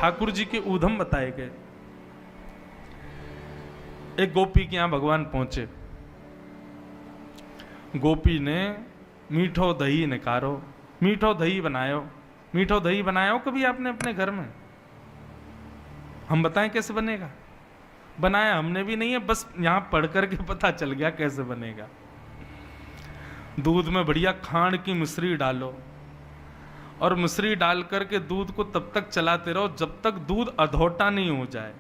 ठाकुर जी के ऊधम बताए गए। एक गोपी के यहां भगवान पहुंचे। गोपी ने मीठो दही निकारो, मीठो दही बनायो। मीठो दही बनाया हो कभी आपने अपने घर में? हम बताएं कैसे बनेगा? बनाया हमने भी नहीं है, बस यहां पढ़ करके पता चल गया कैसे बनेगा। दूध में बढ़िया खांड की मिश्री डालो और मिश्री डाल करके दूध को तब तक चलाते रहो जब तक दूध अधोटा नहीं हो जाए।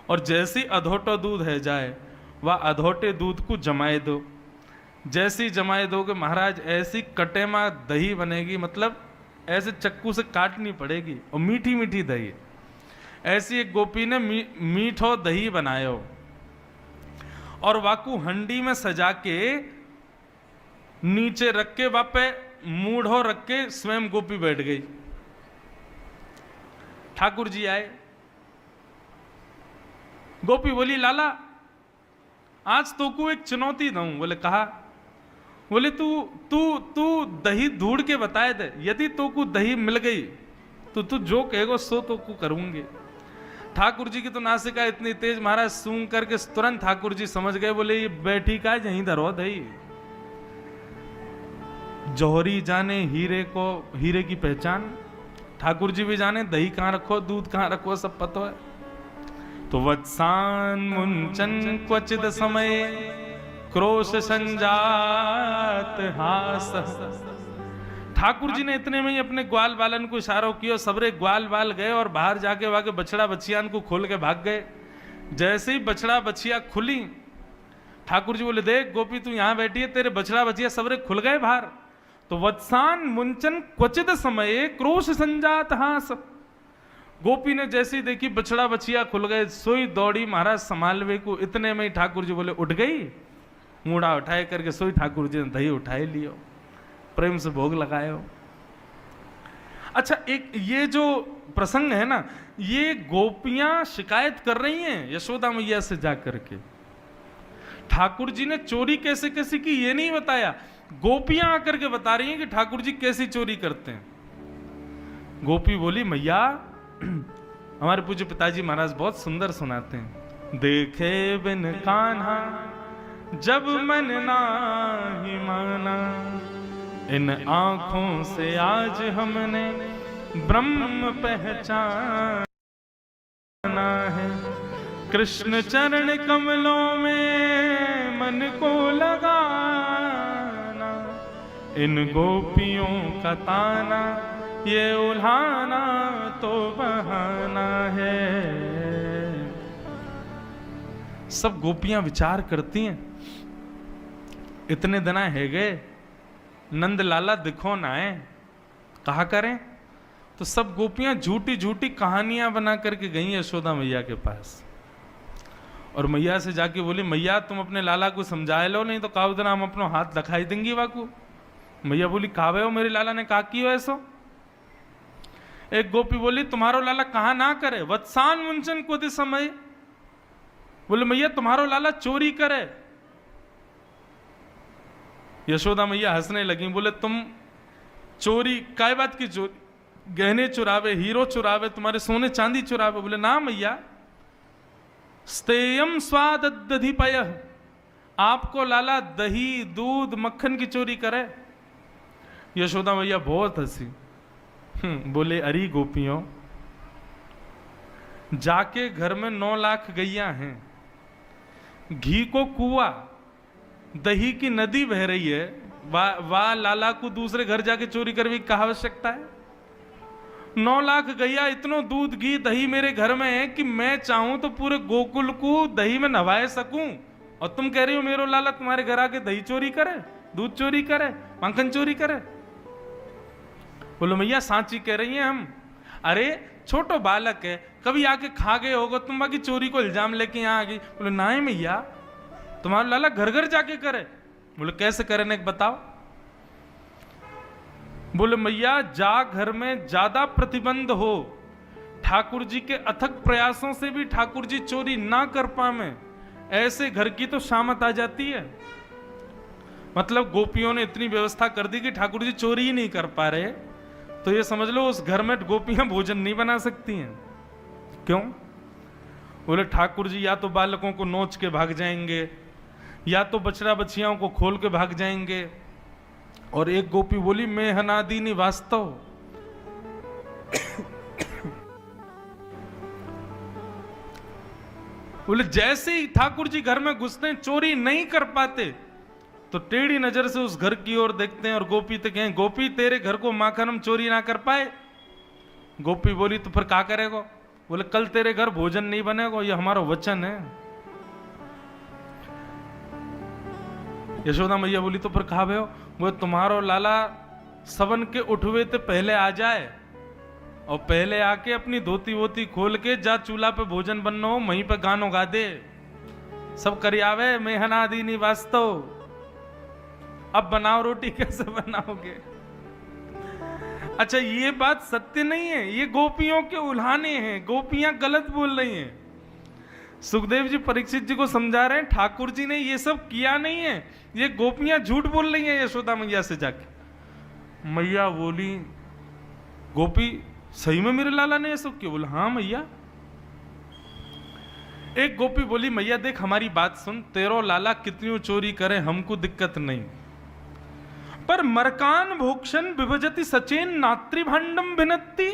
और जैसे अधोटा दूध है जाए वह अधोटे दूध को जमाए दो। जैसी जमाए दोगे महाराज ऐसी कटेमा दही बनेगी, मतलब ऐसे चक्कू से काटनी पड़ेगी और मीठी मीठी दही। ऐसी एक गोपी ने मीठो दही बनायो और वाकू हंडी में सजा के नीचे रख के वापे मूढ़ो रख के स्वयं गोपी बैठ गई। ठाकुर जी आए। गोपी बोली लाला आज तो को एक चुनौती दूं। बोले कहा? बोले तू तू तू दही ढूंढ के बताए दे, यदि तो को दही मिल गई तो तू जो कहेगो सो तो को करूंगी। ठाकुर जी की तो नासिका इतनी तेज महाराज सूंघ करके तुरंत ठाकुर जी समझ गए। बोले ये बैठी का यहीं धरो दही। जौहरी जाने हीरे को, हीरे की पहचान। ठाकुर जी भी जाने दही कहां रखो, दूध कहां रखो, सब पता है। तो वत्सान मुंचन क्वचित समय क्रोश संजात हास। ठाकुर जी ने इतने में ही अपने ग्वाल बालन को इशारा किया, सबरे ग्वाल बाल गए और बाहर जाके वाके बछड़ा बछियान को खोल के भाग गए। जैसे ही बछड़ा बछिया खुली, ठाकुर जी बोले देख गोपी तू यहां बैठी है, तेरे बछड़ा बछिया सबरे खुल गए बाहर। तो वत्सान मुंचन क्वचित समय क्रोश संजात हास। गोपी ने जैसी देखी बछड़ा बछिया खुल गए, सोई दौड़ी महाराज संभालवे को। इतने में ही ठाकुर जी बोले उठ गई। मूड़ा उठाए करके सोई ठाकुर जी ने दही उठाए लियो, प्रेम से भोग लगायो। अच्छा एक ये जो प्रसंग है ना, ये गोपियां शिकायत कर रही हैं यशोदा मैया से जाकर के। ठाकुर जी ने चोरी कैसे कैसे की ये नहीं बताया, गोपियां आकर के बता रही हैं कि ठाकुर जी कैसी चोरी करते हैं। गोपी बोली मैया हमारे पूज्य पिताजी महाराज बहुत सुंदर सुनाते हैं। देखे बिन कान्हा जब मन नाही माना, इन आंखों से आज हमने ब्रह्म पहचाना है। कृष्ण चरण कमलों में मन को लगाना, इन गोपियों का ताना ये उल्हाना तो बहाना है। सब गोपियां विचार करती हैं इतने दिन है गए नंद लाला दिखो ना है, कहा करें। तो सब गोपियां झूठी झूठी कहानियां बना करके गई यशोदा मैया के पास और मैया से जाके बोली मैया तुम अपने लाला को समझाए लो, नहीं तो काउ दिन हम अपना हाथ दिखाई देंगी वाकू। मैया बोली कावे हो, मेरे लाला ने कहा की हो ऐसो। एक गोपी बोली तुम्हारो लाला कहा ना करे, वत्सान मुंचन को दे समय। बोले मैया तुम्हारो लाला चोरी करे। यशोदा मैया हंसने लगी, बोले तुम चोरी काय बात की चोरी, गहने चुरावे, हीरो चुरावे, तुम्हारे सोने चांदी चुरावे। बोले ना मैया, स्तेयम स्वाद दधिपय, आपको लाला दही दूध मक्खन की चोरी करे। यशोदा मैया बहुत हंसी। बोले अरे गोपियों, जाके घर में 9 लाख गैया हैं, घी को कुआ, दही की नदी बह रही है, वाह लाला को दूसरे घर जाके चोरी करने की क्या आवश्यकता है। 9 लाख गैया, इतनो दूध घी दही मेरे घर में है कि मैं चाहूं तो पूरे गोकुल को दही में नहवाए सकूं, और तुम कह रही हो मेरो लाला तुम्हारे घर आके दही चोरी करे, दूध चोरी करे, मक्खन चोरी करे। बोलो मैया सांची कह रही हैं हम। अरे छोटो बालक है, कभी आके खा गए होगा, तुम बाकी चोरी को इल्जाम लेके यहाँ आ गई। बोले ना ही मैया, तुम्हारा लाला घर घर जाके करे। बोले कैसे करे ने बताओ। बोले मैया जा घर में ज्यादा प्रतिबंध हो, ठाकुर जी के अथक प्रयासों से भी ठाकुर जी चोरी ना कर पाए, ऐसे घर की तो शामत आ जाती है। मतलब गोपियों ने इतनी व्यवस्था कर दी कि ठाकुर जी चोरी ही नहीं कर पा रहे, तो ये समझ लो उस घर में गोपियां भोजन नहीं बना सकती हैं। क्यों? बोले ठाकुर जी या तो बालकों को नोच के भाग जाएंगे, या तो बछड़ा बछियाओं को खोल के भाग जाएंगे। और एक गोपी बोली मैं हनादीनी वास्तव। बोले जैसे ही ठाकुर जी घर में घुसते हैं, चोरी नहीं कर पाते, तो टेढ़ी नजर से उस घर की ओर देखते हैं और गोपी तो कहें गोपी तेरे घर को माखन हम चोरी ना कर पाए। गोपी बोली तो फिर क्या करेगा? बोले कल तेरे घर भोजन नहीं बनेगा, ये हमारा वचन है। यशोदा मैया बोली तो फिर खा भे हो? वो तुम्हारो लाला सबन के उठवे ते पहले आ जाए और पहले आके अपनी धोती वोती खोल के जा चूल्हा पे भोजन बनना हो, वहीं पे गानों गा दे, सब करी आवे मैं हनादीनी वास्तव। अब बनाओ रोटी कैसे बनाओगे? अच्छा ये बात सत्य नहीं है, ये गोपियों के उल्हाने हैं, गोपियां गलत बोल रही हैं। सुखदेव जी परीक्षित जी को समझा रहे हैं ठाकुर जी ने ये सब किया नहीं है, ये गोपियां झूठ बोल रही हैं यशोदा मैया से जाके। मैया बोली गोपी सही में मेरे लाला ने ये सब किया? बोला हाँ मैया। एक गोपी बोली मैया देख हमारी बात सुन, तेरो लाला कितनी चोरी करे हमको दिक्कत नहीं, पर मरकान भोक्षण विभजति सचेन नात्री भांडम भिनत्ति।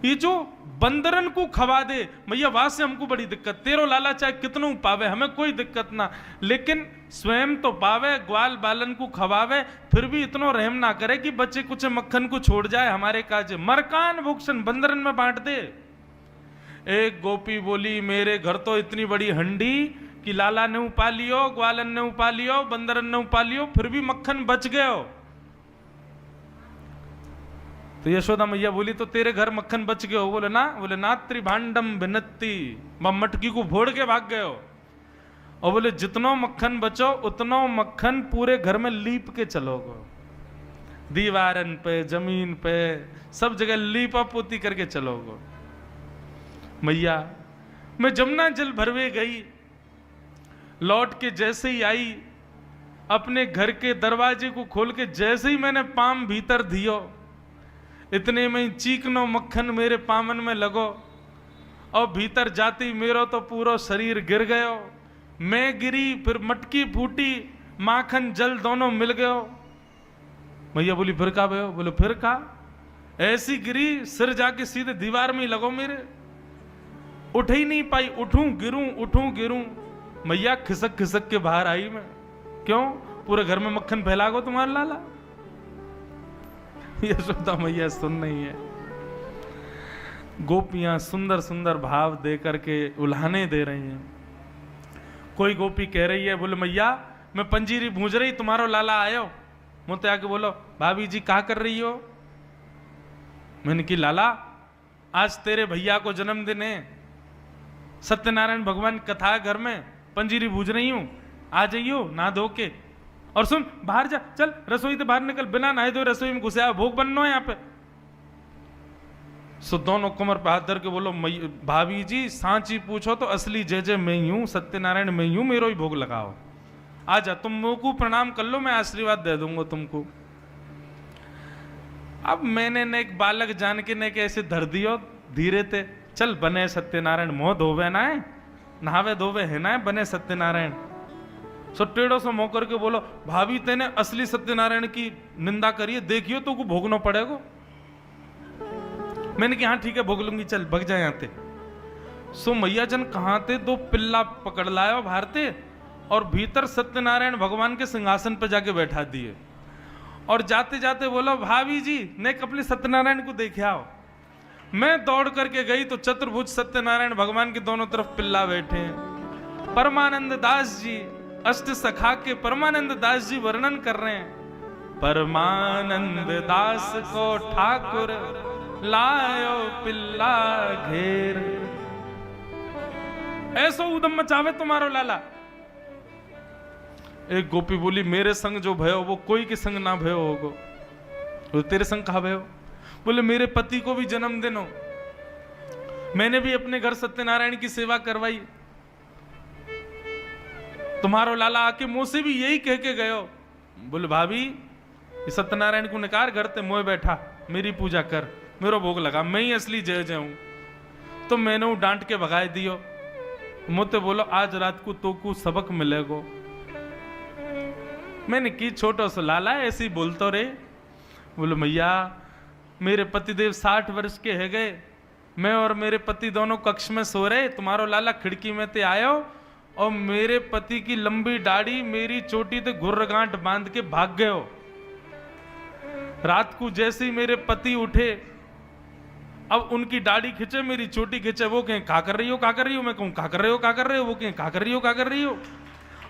ये जो बंदरन को खवा दे मैया, वहां से हमको बड़ी दिक्कत। तेरो लाला चाहे कितनों पावे हमें कोई दिक्कत ना, लेकिन स्वयं तो पावे, ग्वाल बालन को खवावे, फिर भी इतना रहम ना करे कि बच्चे कुछ मक्खन को छोड़ जाए हमारे काज। मरकान भोक्षण बंदरन में बांट दे। एक गोपी बोली मेरे घर तो इतनी बड़ी हंडी कि लाला ने उपा लियो, ग्वालन ने उपा लियो, बंदरन ने उपा लियो, फिर भी मक्खन बच गयो। तो यशोदा मैया बोली तो तेरे घर मक्खन बच गयो? बोले ना त्रिभांडम भिनत्ति, मटकी को फोड़ के भाग गयो। और बोले जितनो मक्खन बचो उतनो मक्खन पूरे घर में लीप के चलोगो, दीवारन पे जमीन पे सब जगह लीपा पोती करके चलोगो। मैया मैं जमुना जल भरवे गई, लौट के जैसे ही आई, अपने घर के दरवाजे को खोल के जैसे ही मैंने पाम भीतर दियो, इतने में चीकनो मक्खन मेरे पामन में लगो, और भीतर जाते ही मेरा तो पूरा शरीर गिर गयो। मैं गिरी, फिर मटकी फूटी, माखन जल दोनों मिल गयो। मैया बोली फिर का भयो? बोले फिर का ऐसी गिरी सिर जाके सीधे दीवार में ही लगो मेरे, उठ ही नहीं पाई, उठूं गिरूं। मैया खिसक खिसक के बाहर आई मैं। क्यों? पूरे घर में मक्खन फैला गो तुम्हारा लाला। यशोदा मैया सुन नहीं है। गोपियां सुंदर सुंदर भाव दे करके उल्हाने दे रही हैं। कोई गोपी कह रही है बोले मैया मैं पंजीरी भूंज रही, तुम्हारा लाला आयो, मुझे आके बोलो भाभी जी क्या कर रही हो? मैंने की लाला आज तेरे भैया को जन्मदिन है, सत्यनारायण भगवान कथा है घर में, पंजीरी भूज रही हूं, आ जाइयो ना धो के। और सुन बाहर जा, चल रसोई से बाहर निकल, बिना नहाए धोए रसोई में घुसे, भोग बनना है यहाँ पे। सो दोनों कमर पे हाथ धर के बोलो भाभी जी सांची पूछो तो असली जय जय मैं ही हूं, सत्यनारायण मैं ही हूं, मेरो ही भोग लगाओ, आ जा, तुम मुंह को प्रणाम कर लो, मैं आशीर्वाद दे दूंगा तुमको। अब मैंने ने एक बालक जान के ने कैसे धर दियो धीरे थे, चल बने सत्यनारायण, मोह धोवे ना है, नहावे धोवे है ना है, बने सत्यनारायण। सो टेढ़ो से मोह करके बोलो भाभी तेने असली सत्यनारायण की निंदा करिए, देखियो तो को भोगना पड़ेगा। मैंने कहा हाँ ठीक है भोग लूंगी, चल भग जाए यहाँ थे। सो मैया जन कहाँ थे, दो पिल्ला पकड़ लायो बाहर थे और भीतर सत्यनारायण भगवान के सिंहासन पर जाके बैठा दिए, और जाते जाते बोलो भाभी जी ने अपने सत्यनारायण को देखे आओ। मैं दौड़ करके गई तो चतुर्भुज सत्यनारायण भगवान के दोनों तरफ पिल्ला बैठे हैं। परमानंद दास जी, अष्ट सखा के परमानंद दास जी वर्णन कर रहे हैं, परमानंद दास को ठाकुर लायो पिल्ला घेर, ऐसो उदम मचावे तुम्हारो लाला। एक गोपी बोली मेरे संग जो भयो वो कोई के संग ना भयो होगो। तो तेरे संग कहा भयो? बोले मेरे पति को भी जन्मदिन हो, मैंने भी अपने घर सत्यनारायण की सेवा करवाई, तुम्हारो लाला आके मुंह से भी यही कह के गयो। बोले भाभी सत्यनारायण को निकार घर ते मोए बैठा, मेरी पूजा कर, मेरो भोग लगा, मैं ही असली जय जय हूं। तो मैंने डांट के भगाए दियो। मुझे बोलो आज रात को तो को सबक मिलेगो। मैंने की छोटो सो लाला ऐसे ही बोलतो रे। बोलो मैया मेरे पतिदेव 60 वर्ष के है गए, मैं और मेरे पति दोनों कक्ष में सो रहे, तुम्हारो लाला खिड़की में ते आयो और मेरे पति की लंबी दाढ़ी मेरी चोटी ते घुर्रगांठ बांध के भाग गयो। रात को जैसे ही मेरे पति उठे, अब उनकी दाढ़ी खींचे मेरी चोटी खींचे, वो कहें का कर रही हो का कर रही हो, मैं कहूं का कर रहे हो का कर रहे हो, वो कहें का कर रही हो का कर रही हो,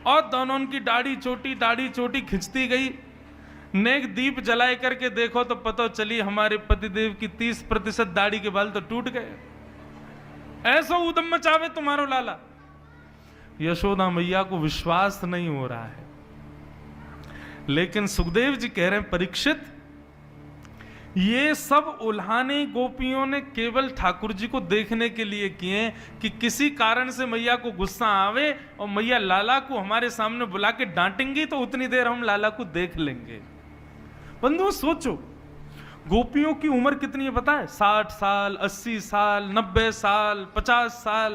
और दोनों उनकी दाढ़ी चोटी खिंचती गई। नेक दीप जलाए करके देखो तो पता चली हमारे पतिदेव की 30% दाढ़ी के बाल तो टूट गए। ऐसा उदम मचावे तुम्हारो लाला। यशोदा मैया को विश्वास नहीं हो रहा है, लेकिन सुखदेव जी कह रहे हैं परीक्षित, ये सब उल्हाने गोपियों ने केवल ठाकुर जी को देखने के लिए किए कि किसी कारण से मैया को गुस्सा आवे और मैया लाला को हमारे सामने बुला के डांटेंगी तो उतनी देर हम लाला को देख लेंगे। बंधुओं सोचो, गोपियों की उम्र कितनी है पता है? 60 साल, 80 साल, 90 साल, 50 साल,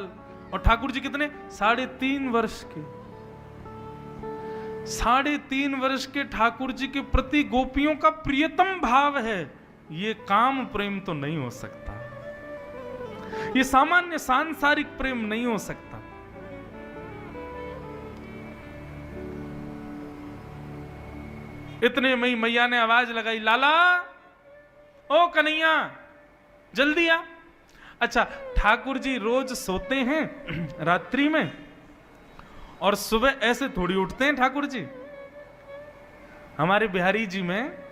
और ठाकुर जी कितने? 3.5 वर्ष के। 3.5 वर्ष के ठाकुर जी के प्रति गोपियों का प्रियतम भाव है। ये काम प्रेम तो नहीं हो सकता, ये सामान्य सांसारिक प्रेम नहीं हो सकता। इतने में मैया ने आवाज लगाई, लाला ओ कन्हैया जल्दी आ। अच्छा, ठाकुर जी रोज सोते हैं रात्रि में और सुबह ऐसे थोड़ी उठते हैं ठाकुर जी। हमारे बिहारी जी में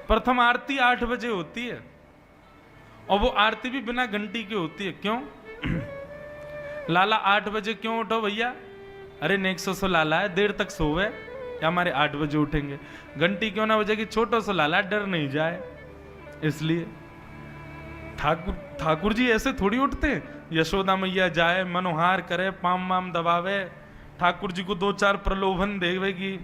प्रथम आरती 8 बजे होती है और वो आरती भी बिना घंटी की होती है। क्यों? लाला 8 बजे क्यों उठो भैया? अरे नेक सो लाला है, देर तक सोवे या हमारे 8 बजे उठेंगे, घंटी क्यों ना बजेगी, छोटो सा लाला डर नहीं जाए, इसलिए। ठाकुर जी ऐसे थोड़ी उठते हैं। यशोदा मैया जाए, मनोहार करे, पाम वाम दबावे, ठाकुर जी को 2-4 प्रलोभन देवेगी,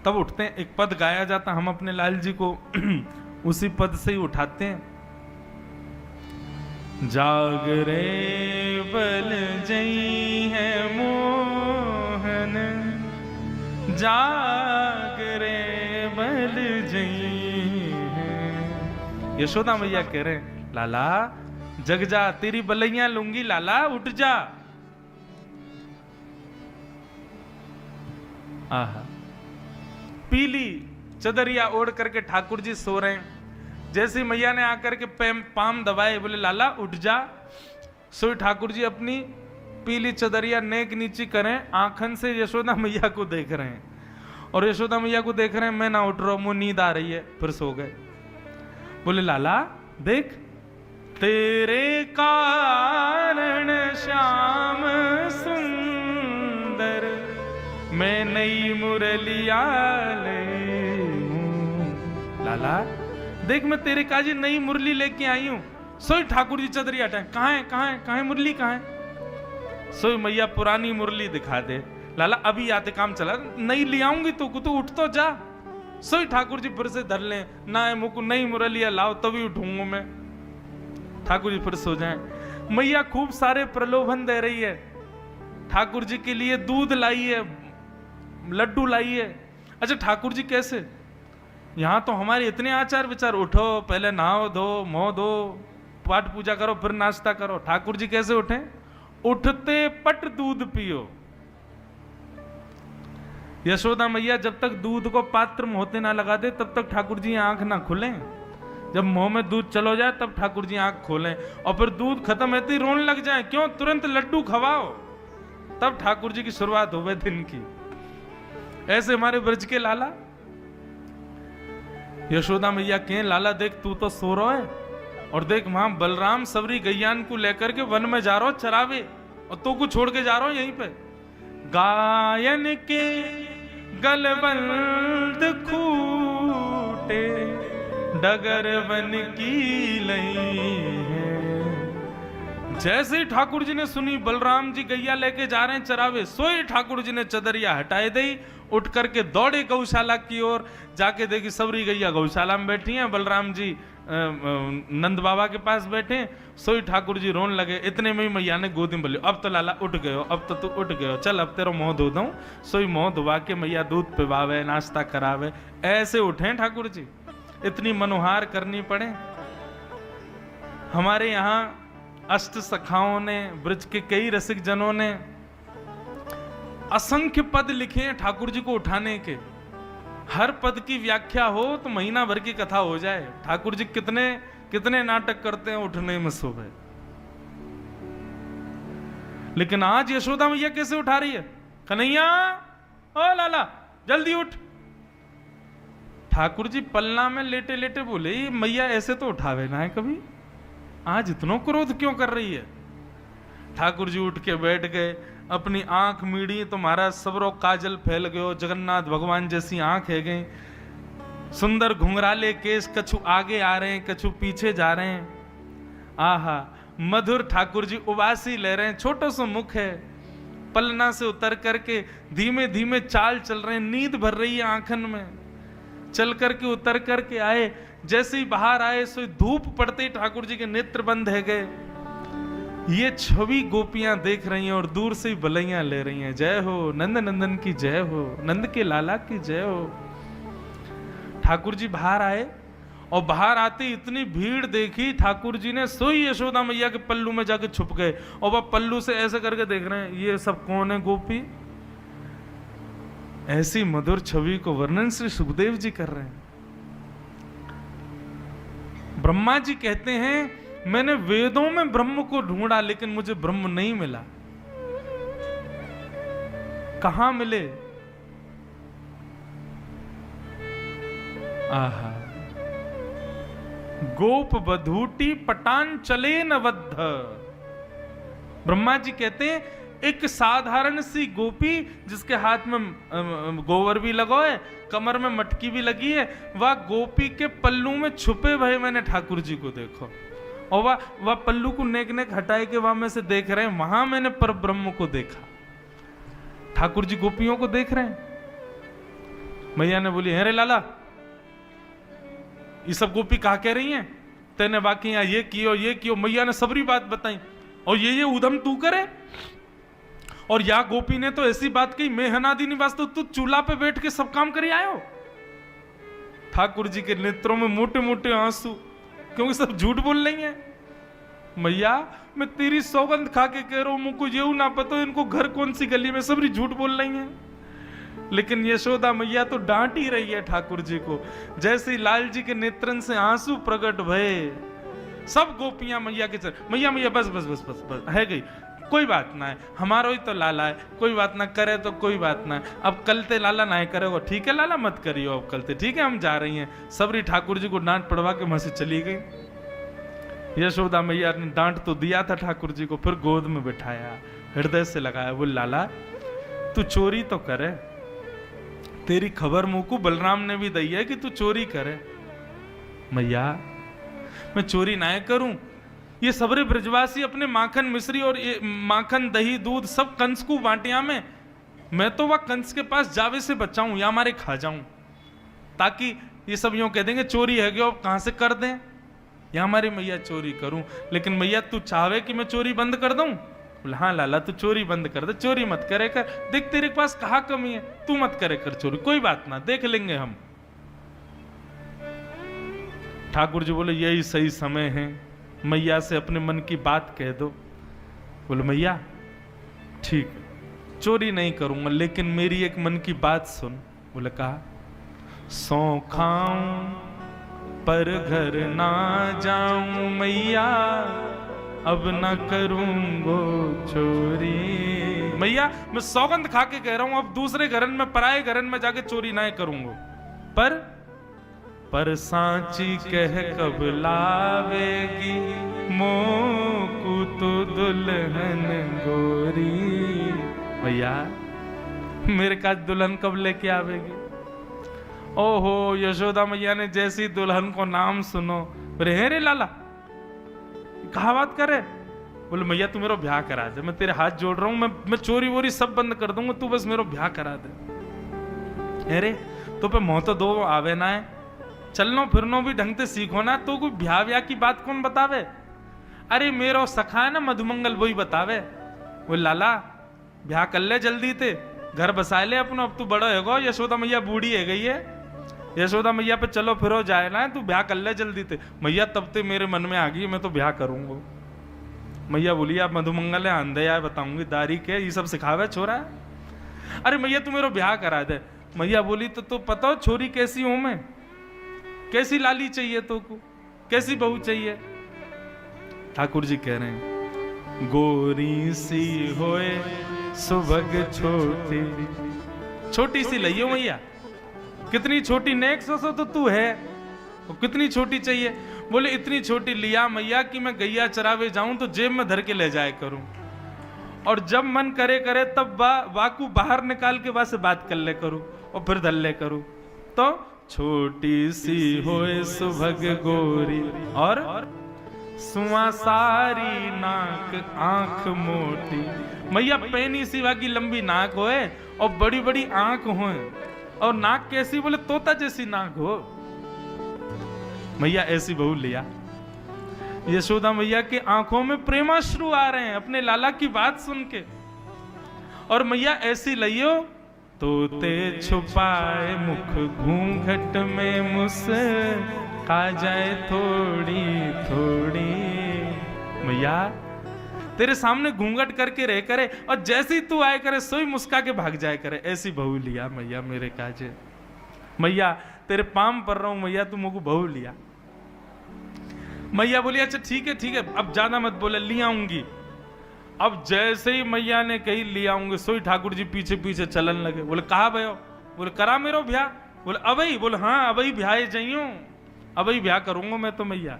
तब उठते हैं। एक पद गाया जाता, हम अपने लाल जी को उसी पद से ही उठाते हैं। जागरे बल जई है मोहन, जागरे बल जई है। यशोदा मैया कह रहे हैं, लाला जग जा, तेरी बलैया लूंगी, लाला उठ जा। आहा, पीली चदरिया ओढ़ करके ठाकुर जी सो रहे हैं। जैसे मैया ने आकर के पाम दबाए, बोले लाला उठ जा। सो ठाकुर जी अपनी पीली चदरिया नेक नीची करें, आंखन से यशोदा मैया को देख रहे हैं, और यशोदा मैया को देख रहे हैं, मैं ना उठ रहा हूं, मुझे नींद आ रही है, फिर सो गए। बोले लाला देख, तेरे कारण श्याम सुंदर मैं नई मुरलिया ले हूं। लाला देख, मैं तेरे काजी नई मुरली लेके आई हूं। सोई ठाकुर जी चदरी हटाए, कहाँ है मुरली, कहाँ है? सोई मैया पुरानी मुरली दिखा दे। लाला अभी आते काम चला, नई ले आऊंगी तो उठ तो जा। सोई ठाकुर जी फिर से धर ले, ना है मुझको नई मुरलिया लाओ तभी उठूंगा मैं। ठाकुर जी फिर सो जाए। मैया खूब सारे प्रलोभन दे रही है, ठाकुर जी के लिए दूध लाई है, लड्डू लाई है। अच्छा ठाकुर जी कैसे? यहां तो हमारे इतने आचार विचार, उठो पहले नहाओ धो मुंह धो, पाठ पूजा करो, फिर नाश्ता करो। ठाकुर जी कैसे उठे? उठते पट दूध पियो। यशोदा मैया जब तक दूध को पात्र में होते ना लगा दे तब तक ठाकुर जी आंख ना खुले। जब मुंह में दूध चलो जाए तब ठाकुर जी आंख खोलें, और फिर दूध खत्म होते ही रोने लग जाए। क्यों? तुरंत लड्डू खवाओ, तब ठाकुर जी की शुरुआत होवे दिन की। ऐसे हमारे ब्रज के लाला। यशोदा मैया कहें, लाला देख तू तो सो रहा है, और देख वहां बलराम सबरी गैयान को लेकर के वन में जा रहा हो चरावे, और तो को छोड़ के जा रहा हो यहीं पे। गायन के गलबंद खूटे डगर बन की लई है, जैसे ही ठाकुर जी ने सुनी बलराम जी गैया लेके जा रहे हैं चरावे, सोई ठाकुर जी ने चदरिया हटाए दी, उठ करके दौड़े गौशाला की ओर, जाके देखी सबरी गैया गौशाला में बैठी हैं, बलराम जी नंद बाबा के पास बैठे। सोई ठाकुर जी रोन लगे। इतने में ही मैया ने गोदी में बोली, अब तो लाला उठ गए हो, अब तो तू उठ गए हो, चल अब तेरा मुंह धो दूं। सोई मुंह धुआ के मैया दूध पिवावे, नाश्ता करावे। ऐसे उठे ठाकुर जी, इतनी मनोहार करनी पड़े। हमारे यहाँ अष्ट सखाओं ने, ब्रज के कई रसिक जनों ने असंख्य पद लिखे हैं ठाकुर जी को उठाने के। हर पद की व्याख्या हो तो महीना भर की कथा हो जाए। ठाकुर जी कितने कितने नाटक करते हैं उठने में सुबह। लेकिन आज यशोदा मैया कैसे उठा रही है? कन्हैया ओ लाला जल्दी उठ। ठाकुर जी पलना में लेटे लेटे बोले, मैया ऐसे तो उठावे ना है कभी, आज इतना क्रोध क्यों कर रही है? ठाकुर जी उठ के बैठ गए, अपनी आंख मीड़ी तो महाराज सबरो काजल फैल गयो, जगन्नाथ भगवान जैसी आंख है गई। सुंदर घुंघराले केस, कछु आगे आ रहे हैं, कछु पीछे जा रहे हैं। आहा मधुर ठाकुर जी उबासी ले रहे हैं, छोटो सा मुख है। पलना से उतर करके धीमे धीमे चाल चल रहे हैं, नींद भर रही है आंखन में। चल करके उतर करके आए, जैसे ही बाहर आए सो धूप पड़ते ही ठाकुर जी के नेत्र बंद है गए। ये छवि गोपियां देख रही हैं और दूर से ही बलैया ले रही हैं, जय हो नंद नंदन की जय हो, नंद के लाला की जय हो। ठाकुर जी बाहर आए और बाहर आते इतनी भीड़ देखी, ठाकुर जी ने सोई यशोदा मैया के पल्लू में जाके छुप गए और वह पल्लू से ऐसे करके देख रहे हैं, ये सब कौन है गोपी? ऐसी मधुर छवि को वर्णन श्री सुखदेव जी कर रहे हैं। ब्रह्मा जी कहते हैं, मैंने वेदों में ब्रह्म को ढूंढा लेकिन मुझे ब्रह्म नहीं मिला। कहां मिले? आहा गोप बधूटी पटान चले न बद्ध। ब्रह्मा जी कहते हैं, एक साधारण सी गोपी जिसके हाथ में गोबर भी लगा है, कमर में मटकी भी लगी है, वह गोपी के पल्लू में छुपे भय मैंने ठाकुर जी को देखो। और वह पल्लू को नेक नेक हटाए के वहां में से देख रहे हैं, वहां मैंने पर ब्रह्म को देखा। ठाकुर जी गोपियों को देख रहे हैं। मैया ने बोली, अरे लाला ये सब गोपी कहा कह रही हैं? तेने बाकी यहाँ ये कियो। मैया ने सबरी बात बताई, और ये उधम तू करे। और या गोपी ने तो ऐसी बात कही, मैं हनादी निवास तो तू चूल्हा पे बैठ के सब काम करी आयो। ठाकुर जी के नेत्रों में मोटे मोटे आंसू, क्योंकि सब झूठ बोल रही हैं। मैया मैं तेरी सौगंध खा के कह रहा हूं, मुझको ये ना पता इनको घर कौन सी गली में, सबरी झूठ बोल रही हैं। लेकिन यशोदा मैया तो डांट ही रही है ठाकुर जी को। जैसे ही लाल जी के नेत्रन से आंसू प्रकट भये, सब गोपियां मैया के चरण, मैया बस बस बस बस बस है गई, कोई बात ना है, हमारा ही तो लाला है, कोई बात ना करे तो कोई बात ना है। अब कल ते लाला ना करेगा, ठीक है लाला मत करियो अब कल ते, ठीक है हम जा रही हैं। सबरी ठाकुर जी को डांट पड़वा के वहां से चली गई। यशोदा मैया ने डांट तो दिया था ठाकुर जी को, फिर गोद में बिठाया, हृदय से लगाया, बोल लाला तू चोरी तो करे, तेरी खबर मुंह को बलराम ने भी दी है कि तू चोरी करे। मैया मैं चोरी ना करूं, ये सबरे ब्रजवासी अपने माखन मिश्री और ये माखन दही दूध सब कंस को बांटिया में, मैं तो वह कंस के पास जावे से बचाऊं या हमारे खा जाऊं, ताकि ये सब यूं कह देंगे चोरी है गया, कहां से कर दें, या हमारी मैया चोरी करूं। लेकिन मैया तू चाहे कि मैं चोरी बंद कर दूं? बोला हाँ लाला तू चोरी बंद कर दे, चोरी मत करे कर, देख तेरे पास कहां कमी है, तू मत करे कर चोरी, कोई बात ना देख लेंगे हम। ठाकुर जी बोले यही सही समय है, मैया से अपने मन की बात कह दो। बोले मैया ठीक है चोरी नहीं करूंगा, लेकिन मेरी एक मन की बात सुन। बोले कहा, सौ खाऊं पर घर ना जाऊं मैया, अब ना करूंगो चोरी। मैया मैं सौगंध खा के कह रहा हूं, अब दूसरे घरन में पराए घरन में जाके चोरी ना करूंगा। पर सांची कह कब लावेगी, मोकू तो दुल्हन गोरी। भैया मेरे का दुल्हन कब लेके आवेगी? ओहो यशोदा मैया ने जैसी दुल्हन को नाम सुनो, रे लाला कहा बात करे, बोले मैया तू मेरा ब्याह करा दे, मैं तेरे हाथ जोड़ रहा हूं, मैं चोरी वोरी सब बंद कर दूंगा, तू बस मेरा ब्याह करा दे। अरे तो पे मोह तो दो आवे ना है, चलनो फिरनो भी ढंग से सीखो ना, तो कोई ब्याह व्याह की बात कौन बतावे? अरे मेरो सखा है ना मधुमंगल, वही बतावे। वो लाला ब्याह कर ले जल्दी ते, घर बसा ले अपना, अब तू बड़ा होगा, यशोदा मैया बूढ़ी है गई है, यशोदा मैया पे चलो फिरो जाए ना, तू ब्याह कर ले जल्दी ते। मैया तब ते मेरे मन में आ गई मैं तो ब्याह करूंगा। मैया बोली आप मधुमंगल है, आंधे यार बताऊंगी दारी के ये सब सिखावे छोरा। अरे मैया तू मेरा ब्याह करा दे। मैया बोली तो पता हो छोरी कैसी हूं मैं, कैसी लाली चाहिए तो को, कैसी बहू चाहिए? ठाकुर जी कह रहे हैं गोरी सी होए सुभग छोटी, छोटी सी लइयो मैया, कितनी छोटी, नेक्स्ट तो तू है, कितनी छोटी चाहिए? बोले इतनी छोटी लिया मैया कि मैं गैया चरावे जाऊं तो जेब में धर के ले जाए करूं, और जब मन करे करे तब वाकू बाहर निकाल के वहां से बात कर ले करूं और फिर धर ले करूं। तो छोटी सी होए सुभग गोरी और सुआ सारी नाक आंख मोटी। मैया पैनी सिवा की लंबी नाक होए और बड़ी बड़ी आंख होए, और नाक कैसी? बोले तोता जैसी नाक हो। मैया ऐसी बहू लिया। यशोदा मैया के आंखों में प्रेमाश्रु आ रहे हैं अपने लाला की बात सुन के, और मैया ऐसी लियो तोते छुपाए मुख घूंघट में मुस्का जाए थोड़ी थोड़ी। मैया तेरे सामने घूंघट करके रह करे, और जैसी तू आए करे सोई मुस्का के भाग जाए करे, ऐसी बहू लिया मैया मेरे काजे। मैया तेरे पाम पर रहा हूं मैया, तू मुझको बहू लिया। मैया बोली अच्छा ठीक है अब ज्यादा मत बोले, ले आऊंगी। अब जैसे ही मैया ने कही ले आऊंगी, सोई ठाकुर जी पीछे पीछे चलन लगे। बोले कहा भयो? बोले करा मेरो ब्याह। बोले अबई? बोले हाँ अबई ब्याह जाइयो, अबई ब्याह करूंगा मैं तो मैया।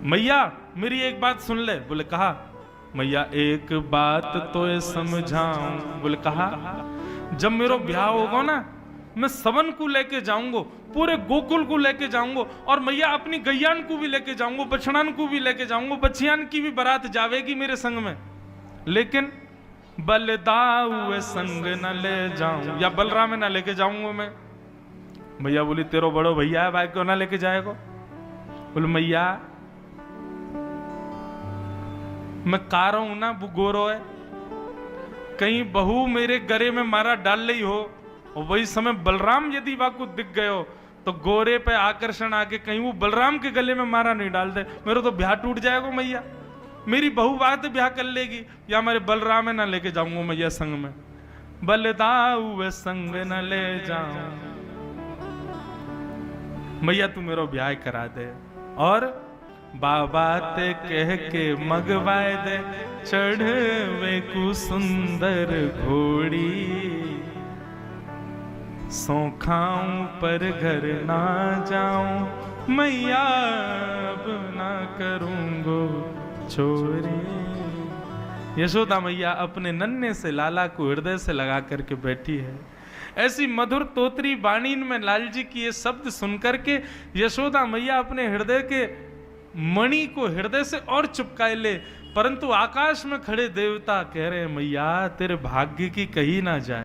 मैया मेरी एक बात सुन ले। बोले कहा? मैया एक बात तो समझाऊं। बोले कहा? जब मेरो ब्याह होगा ना, मैं सबन को लेके जाऊंगा, पूरे गोकुल को लेके जाऊंगा, और मैया अपनी गैयान को भी लेके जाऊंगा, बछड़ान को भी लेके जाऊंगा, बछियान की भी बारात जावेगी मेरे संग में, लेकिन बलदाऊ संग न ले जाऊं, या बलराम ना लेके जाऊंगा मैं। मैया बोली तेरो बड़ो भैया है भाई, क्यों ना लेके जाएगा? बोले मैया मैं का रहा हूं ना, वो गोरो है, कहीं बहू मेरे गले में मारा डाल ली हो, और वही समय बलराम यदि वाकू दिख गए हो तो गोरे पे आकर्षण आके कहीं वो बलराम के गले में मारा नहीं डाल दे, मेरा तो ब्याह टूट जाएगा मैया। मेरी बहू बात ब्याह कर लेगी, या मेरे बलराम में ना लेके जाऊंगा मैया संग में, बलदाऊ संग न ले जाऊं। मैया तू मेरा ब्याह करा दे, और बाबा ते कह के मगवाए दे, चढ़वे को सुंदर घोड़ी, सो खाऊं पर घर ना जाऊं, मैया अब ना करूंगो चोरी। यशोदा मैया अपने नन्हे से लाला को हृदय से लगा करके बैठी है। ऐसी मधुर तोतरी बाणी में लाल जी की ये शब्द सुनकर के यशोदा मैया अपने हृदय के मणि को हृदय से और चिपकाए ले, परंतु आकाश में खड़े देवता कह रहे हैं मैया तेरे भाग्य की कही ना जाए।